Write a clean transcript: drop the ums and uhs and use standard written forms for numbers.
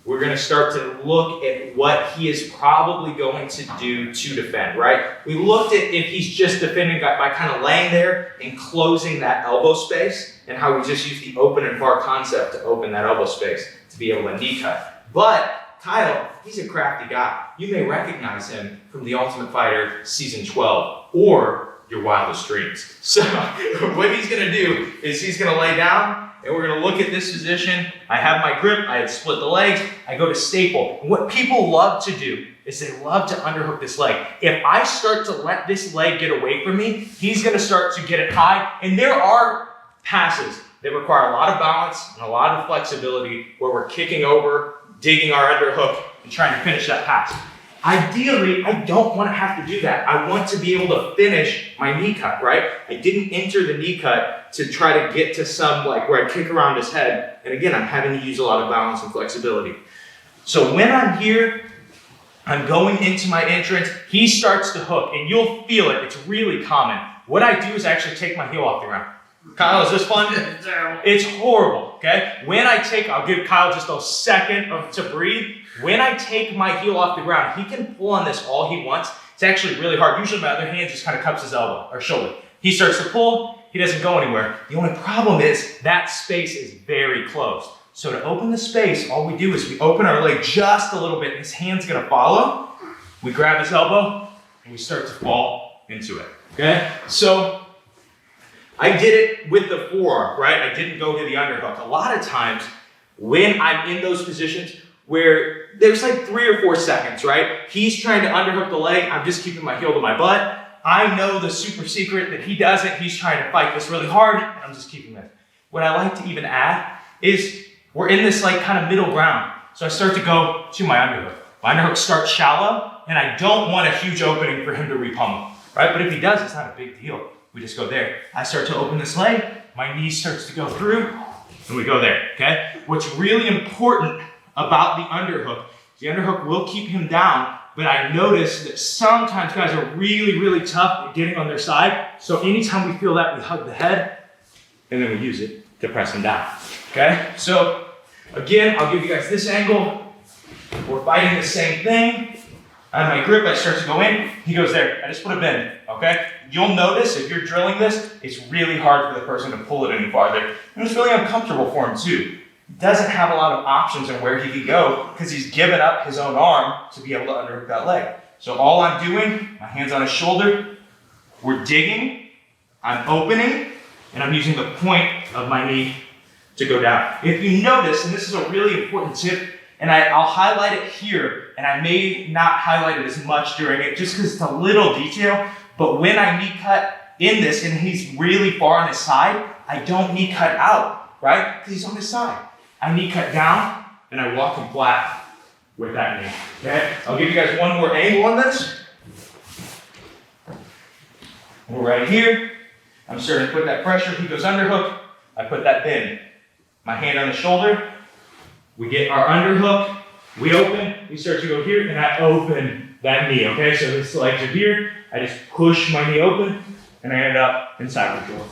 we're gonna start to look at what he is probably going to do to defend, right? We looked at if he's just defending by kind of laying there and closing that elbow space, and how we just use the open and far concept to open that elbow space to be able to knee cut. But Kyle, he's a crafty guy. You may recognize him from The Ultimate Fighter Season 12 or Your Wildest Dreams. So what he's gonna do is he's gonna lay down, and we're gonna look at this position. I have my grip, I had split the legs, I go to staple. And what people love to do is they love to underhook this leg. If I start to let this leg get away from me, he's gonna start to get it high. And there are passes that require a lot of balance and a lot of flexibility where we're kicking over, digging our underhook, and trying to finish that pass. Ideally, I don't want to have to do that. I want to be able to finish my knee cut, right? I didn't enter the knee cut to try to get to some like where I kick around his head. And again, I'm having to use a lot of balance and flexibility. So when I'm here, I'm going into my entrance, he starts to hook, and you'll feel it. It's really common. What I do is actually take my heel off the ground. Kyle, is this fun? It's horrible, okay? When I take, I'll give Kyle just a second to breathe. When I take my heel off the ground, he can pull on this all he wants. It's actually really hard. Usually my other hand just kind of cups his elbow or shoulder. He starts to pull, he doesn't go anywhere. The only problem is that space is very closed. So to open the space, all we do is we open our leg just a little bit, and his hand's gonna follow. We grab his elbow, and we start to fall into it, okay? So I did it with the forearm, right? I didn't go to the underhook. A lot of times when I'm in those positions where there's like 3 or 4 seconds, right? He's trying to underhook the leg. I'm just keeping my heel to my butt. I know the super secret that he doesn't. He's trying to fight this really hard, and I'm just keeping it. What I like to even add is we're in this like kind of middle ground. So I start to go to my underhook. My underhook starts shallow, and I don't want a huge opening for him to repummel, right? But if he does, it's not a big deal. We just go there. I start to open this leg, my knee starts to go through, and we go there, okay? What's really important about the underhook will keep him down, but I notice that sometimes guys are really, really tough at getting on their side. So anytime we feel that, we hug the head, and then we use it to press him down, okay? So again, I'll give you guys this angle. We're fighting the same thing. I have my grip, I start to go in, he goes there. I just put a bend, okay? You'll notice if you're drilling this, it's really hard for the person to pull it any farther. And it's really uncomfortable for him too. He doesn't have a lot of options on where he could go because he's given up his own arm to be able to underhook that leg. So all I'm doing, my hand's on his shoulder, we're digging, I'm opening, and I'm using the point of my knee to go down. If you notice, and this is a really important tip, and I'll highlight it here, and I may not highlight it as much during it just because it's a little detail, but when I knee cut in this and he's really far on his side, I don't knee cut out, right? Because he's on his side. I knee cut down, and I walk him flat with that knee, okay? I'll give you guys one more angle on this. We're right here. I'm starting to put that pressure. He goes underhook. I put that bend. My hand on the shoulder. We get our underhook. We open. We start to go here, and I open that knee, okay? So this legs are here. I just push my knee open, and I end up inside the door.